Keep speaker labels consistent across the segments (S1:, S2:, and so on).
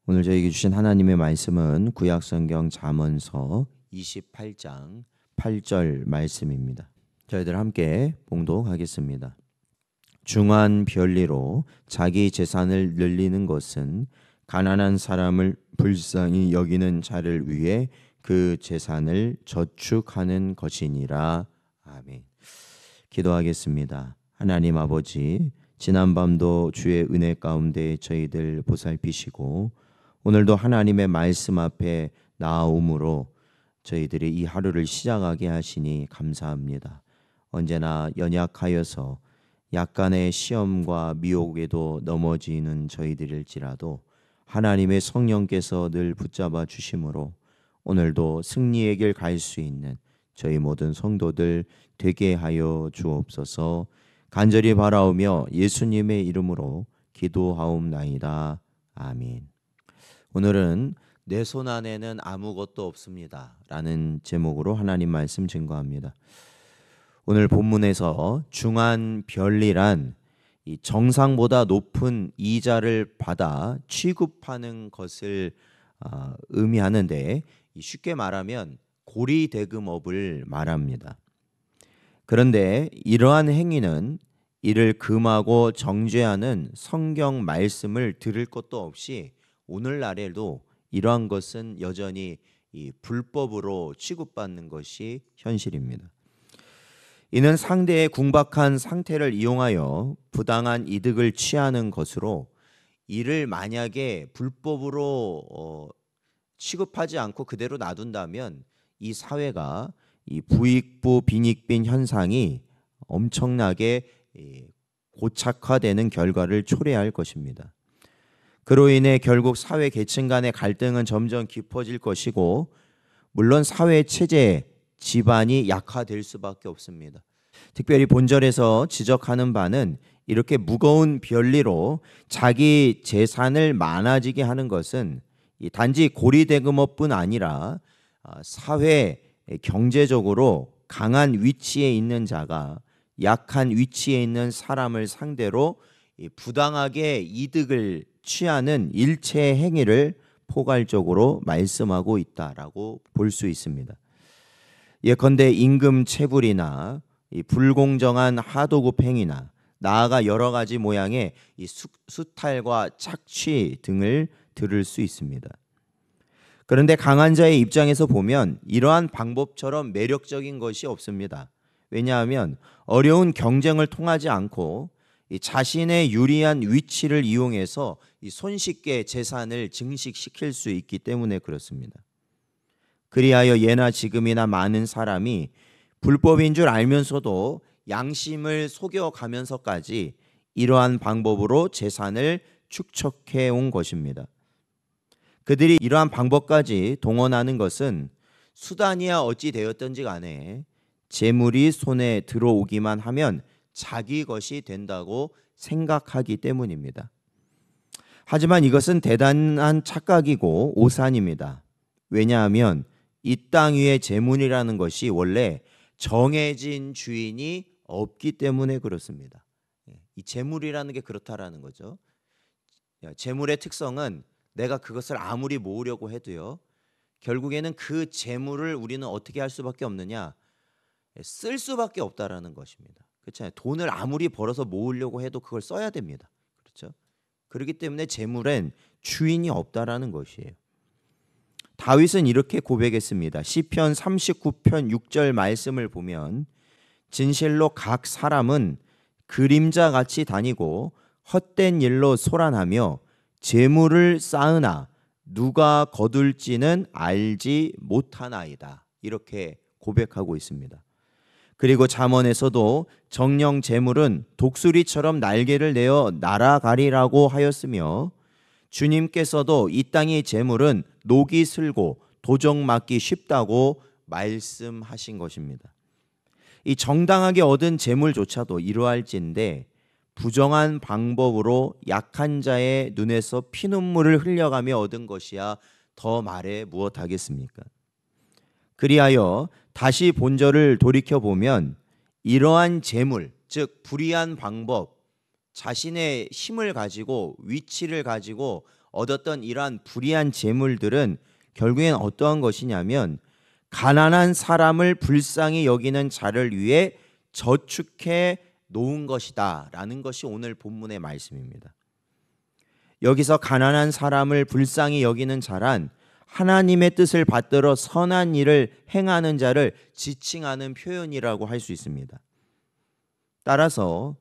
S1: 오늘 저에게 주신 하나님의 말씀은 구약성경 잠언서 28장 8절 말씀입니다. 저희들 함께 봉독하겠습니다. 중한 별리로 자기 재산을 늘리는 것은 가난한 사람을 불쌍히 여기는 자를 위해 그 재산을 저축하는 것이니라. 아멘. 기도하겠습니다. 하나님 아버지, 지난밤도 주의 은혜 가운데 저희들 보살피시고 오늘도 하나님의 말씀 앞에 나아옴으로 저희들이 이 하루를 시작하게 하시니 감사합니다. 언제나 연약하여서 약간의 시험과 미혹에도 넘어지는 저희들일지라도 하나님의 성령께서 늘 붙잡아 주심으로 오늘도 승리의 길 갈 수 있는 저희 모든 성도들 되게 하여 주옵소서. 간절히 바라오며 예수님의 이름으로 기도하옵나이다. 아멘. 오늘은 내 손 안에는 아무것도 없습니다 라는 제목으로 하나님 말씀 증거합니다. 오늘 본문에서 중한 별리란 이 정상보다 높은 이자를 받아 취급하는 것을 의미하는데 쉽게 말하면 고리대금업을 말합니다. 그런데 이러한 행위는 이를 금하고 정죄하는 성경 말씀을 들을 것도 없이 오늘날에도 이러한 것은 여전히 이 불법으로 취급받는 것이 현실입니다. 이는 상대의 궁박한 상태를 이용하여 부당한 이득을 취하는 것으로 이를 만약에 불법으로 취급하지 않고 그대로 놔둔다면 이 사회가 이 부익부 빈익빈 현상이 엄청나게 고착화되는 결과를 초래할 것입니다. 그로 인해 결국 사회 계층 간의 갈등은 점점 깊어질 것이고 물론 사회 체제, 집안이 약화될 수밖에 없습니다. 특별히 본절에서 지적하는 바는 이렇게 무거운 별리로 자기 재산을 많아지게 하는 것은 단지 고리대금업뿐 아니라 사회 경제적으로 강한 위치에 있는 자가 약한 위치에 있는 사람을 상대로 부당하게 이득을 취하는 일체 행위를 포괄적으로 말씀하고 있다라고 볼 수 있습니다. 예컨대 임금 체불이나 이 불공정한 하도급 행위나 나아가 여러 가지 모양의 이 수탈과 착취 등을 들을 수 있습니다. 그런데 강한 자의 입장에서 보면 이러한 방법처럼 매력적인 것이 없습니다. 왜냐하면 어려운 경쟁을 통하지 않고 이 자신의 유리한 위치를 이용해서 이 손쉽게 재산을 증식시킬 수 있기 때문에 그렇습니다. 그리하여 예나 지금이나 많은 사람이 불법인 줄 알면서도 양심을 속여가면서까지 이러한 방법으로 재산을 축적해 온 것입니다. 그들이 이러한 방법까지 동원하는 것은 수단이야 어찌 되었든지 간에 재물이 손에 들어오기만 하면 자기 것이 된다고 생각하기 때문입니다. 하지만 이것은 대단한 착각이고 오산입니다. 왜냐하면 이 땅 위의 재물이라는 것이 원래 정해진 주인이 없기 때문에 그렇습니다. 이 재물이라는 게 그렇다라는 거죠. 재물의 특성은 내가 그것을 아무리 모으려고 해도요, 결국에는 그 재물을 우리는 어떻게 할 수밖에 없느냐? 쓸 수밖에 없다라는 것입니다. 그렇잖아요. 돈을 아무리 벌어서 모으려고 해도 그걸 써야 됩니다. 그렇죠? 그렇기 때문에 재물엔 주인이 없다라는 것이에요. 다윗은 이렇게 고백했습니다. 시편 39편 6절 말씀을 보면 진실로 각 사람은 그림자 같이 다니고 헛된 일로 소란하며 재물을 쌓으나 누가 거둘지는 알지 못하나이다. 이렇게 고백하고 있습니다. 그리고 잠언에서도 정령 재물은 독수리처럼 날개를 내어 날아가리라고 하였으며 주님께서도 이 땅의 재물은 녹이 슬고 도적 맞기 쉽다고 말씀하신 것입니다. 이 정당하게 얻은 재물조차도 이러할진데 부정한 방법으로 약한 자의 눈에서 피눈물을 흘려가며 얻은 것이야 더 말해 무엇하겠습니까? 그리하여 다시 본절을 돌이켜보면 이러한 재물, 즉 불의한 방법, 자신의 힘을 가지고 위치를 가지고 얻었던 이러한 불의한 재물들은 결국엔 어떠한 것이냐면 가난한 사람을 불쌍히 여기는 자를 위해 저축해 놓은 것이다 라는 것이 오늘 본문의 말씀입니다. 여기서 가난한 사람을 불쌍히 여기는 자란 하나님의 뜻을 받들어 선한 일을 행하는 자를 지칭하는 표현이라고 할 수 있습니다. 따라서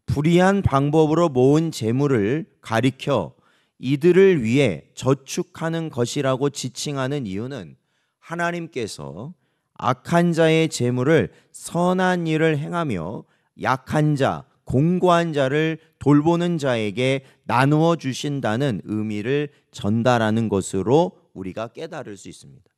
S1: 불의한 방법으로 모은 재물을 가리켜 이들을 위해 저축하는 것이라고 지칭하는 이유는 하나님께서 악한 자의 재물을 선한 일을 행하며 약한 자, 공고한 자를 돌보는 자에게 나누어 주신다는 의미를 전달하는 것으로 우리가 깨달을 수 있습니다.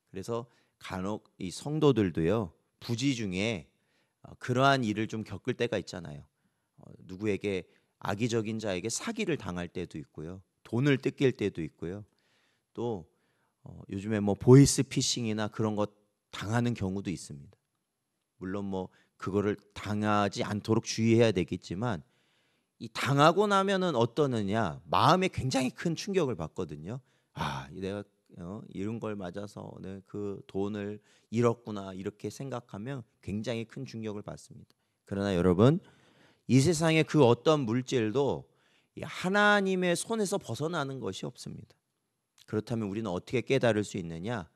S1: 그래서 간혹 이 성도들도요, 부지 중에 그러한 일을 좀 겪을 때가 있잖아요. 누구에게 악의적인 자에게 사기를 당할 때도 있고요, 돈을 뜯길 때도 있고요, 또 요즘에 뭐 보이스피싱이나 그런 것 당하는 경우도 있습니다. 물론 뭐 그거를 당하지 않도록 주의해야 되겠지만 이 당하고 나면은 어떠느냐, 마음에 굉장히 큰 충격을 받거든요. 아, 내가 이런 걸 맞아서 그 돈을 잃었구나 이렇게 생각하면 굉장히 큰 충격을 받습니다. 그러나 여러분, 이 세상의 그 어떤 물질도 하나님의 손에서 벗어나는 것이 없습니다. 그렇다면 우리는 어떻게 깨달을 수 있느냐?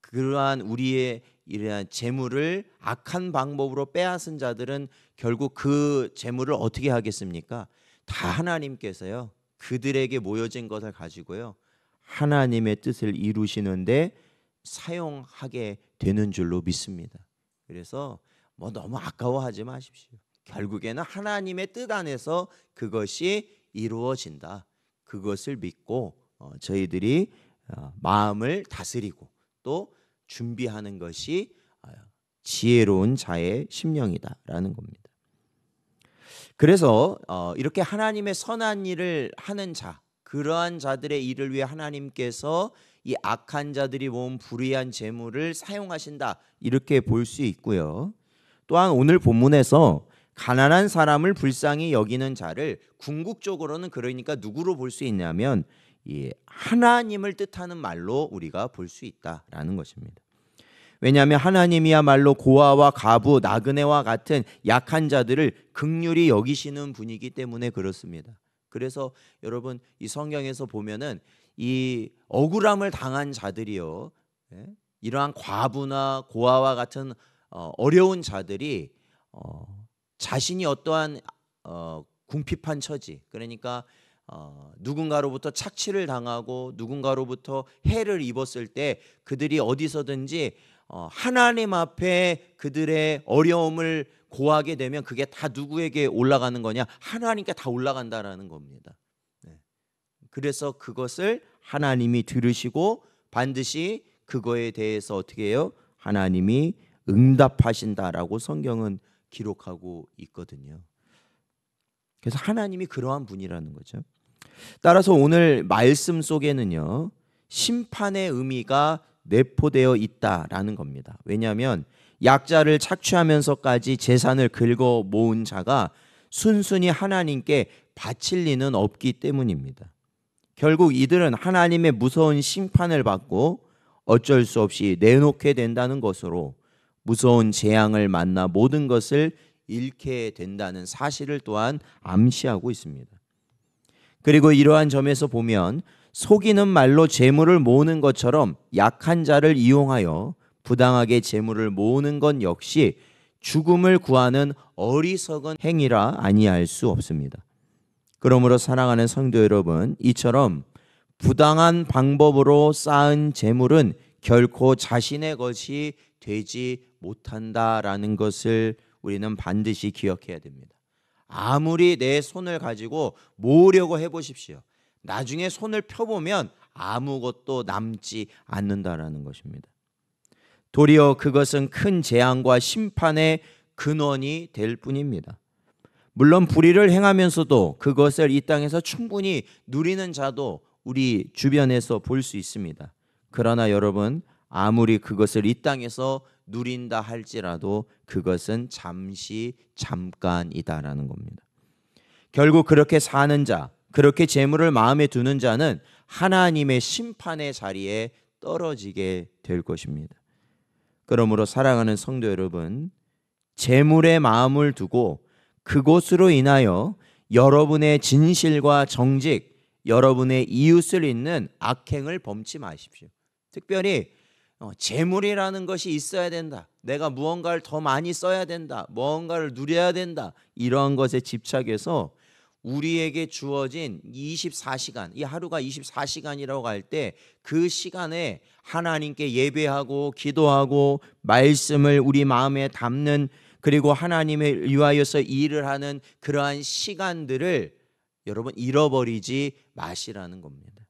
S1: 그러한 우리의 이러한 재물을 악한 방법으로 빼앗은 자들은 결국 그 재물을 어떻게 하겠습니까? 다 하나님께서요, 그들에게 모여진 것을 가지고요, 하나님의 뜻을 이루시는데 사용하게 되는 줄로 믿습니다. 그래서 뭐 너무 아까워하지 마십시오. 결국에는 하나님의 뜻 안에서 그것이 이루어진다. 그것을 믿고 저희들이 마음을 다스리고 또 준비하는 것이 지혜로운 자의 심령이다라는 겁니다. 그래서 이렇게 하나님의 선한 일을 하는 자, 그러한 자들의 일을 위해 하나님께서 이 악한 자들이 모은 불의한 재물을 사용하신다, 이렇게 볼 수 있고요. 또한 오늘 본문에서 가난한 사람을 불쌍히 여기는 자를 궁극적으로는 그러니까 누구로 볼 수 있냐면 하나님을 뜻하는 말로 우리가 볼 수 있다라는 것입니다. 왜냐하면 하나님이야말로 고아와 가부, 나그네와 같은 약한 자들을 긍휼히 여기시는 분이기 때문에 그렇습니다. 그래서 여러분, 이 성경에서 보면은 이 억울함을 당한 자들이요, 이러한 과부나 고아와 같은 어려운 자들이 자신이 어떠한 궁핍한 처지, 그러니까 누군가로부터 착취를 당하고 누군가로부터 해를 입었을 때 그들이 어디서든지 하나님 앞에 그들의 어려움을 고하게 되면 그게 다 누구에게 올라가는 거냐? 하나님께 다 올라간다라는 겁니다. 그래서 그것을 하나님이 들으시고 반드시 그거에 대해서 어떻게 해요? 하나님이 응답하신다라고 성경은 기록하고 있거든요. 그래서 하나님이 그러한 분이라는 거죠. 따라서 오늘 말씀 속에는요, 심판의 의미가 내포되어 있다라는 겁니다. 왜냐하면 약자를 착취하면서까지 재산을 긁어 모은 자가 순순히 하나님께 바칠 리는 없기 때문입니다. 결국 이들은 하나님의 무서운 심판을 받고 어쩔 수 없이 내놓게 된다는 것으로 무서운 재앙을 만나 모든 것을 잃게 된다는 사실을 또한 암시하고 있습니다. 그리고 이러한 점에서 보면 속이는 말로 재물을 모으는 것처럼 약한 자를 이용하여 부당하게 재물을 모으는 것 역시 죽음을 구하는 어리석은 행위라 아니할 수 없습니다. 그러므로 사랑하는 성도 여러분, 이처럼 부당한 방법으로 쌓은 재물은 결코 자신의 것이 되지 못한다라는 것을 우리는 반드시 기억해야 됩니다. 아무리 내 손을 가지고 모으려고 해보십시오. 나중에 손을 펴보면 아무것도 남지 않는다라는 것입니다. 도리어 그것은 큰 재앙과 심판의 근원이 될 뿐입니다. 물론 불의를 행하면서도 그것을 이 땅에서 충분히 누리는 자도 우리 주변에서 볼 수 있습니다. 그러나 여러분, 아무리 그것을 이 땅에서 누린다 할지라도 그것은 잠시 잠깐이다라는 겁니다. 결국 그렇게 사는 자, 그렇게 재물을 마음에 두는 자는 하나님의 심판의 자리에 떨어지게 될 것입니다. 그러므로 사랑하는 성도 여러분, 재물에 마음을 두고 그것으로 인하여 여러분의 진실과 정직, 여러분의 이웃을 잇는 악행을 범치 마십시오. 특별히 재물이라는 것이 있어야 된다, 내가 무언가를 더 많이 써야 된다, 무언가를 누려야 된다, 이러한 것에 집착해서 우리에게 주어진 24시간, 이 하루가 24시간이라고 할 때 그 시간에 하나님께 예배하고 기도하고 말씀을 우리 마음에 담는, 그리고 하나님을 위하여서 일을 하는 그러한 시간들을 여러분 잃어버리지 마시라는 겁니다.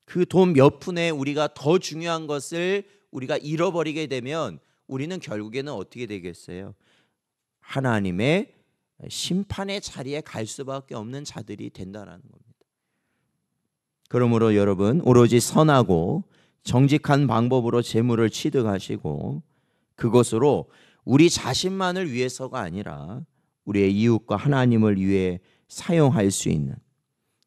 S1: 그 돈 몇 푼에 우리가 더 중요한 것을 우리가 잃어버리게 되면 우리는 결국에는 어떻게 되겠어요? 하나님의 심판의 자리에 갈 수밖에 없는 자들이 된다라는 겁니다. 그러므로 여러분, 오로지 선하고 정직한 방법으로 재물을 취득하시고 그것으로 우리 자신만을 위해서가 아니라 우리의 이웃과 하나님을 위해 사용할 수 있는,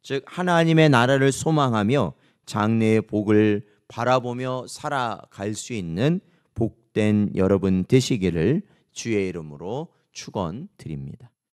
S1: 즉 하나님의 나라를 소망하며 장래의 복을 바라보며 살아갈 수 있는 복된 여러분 되시기를 주의 이름으로 축원드립니다.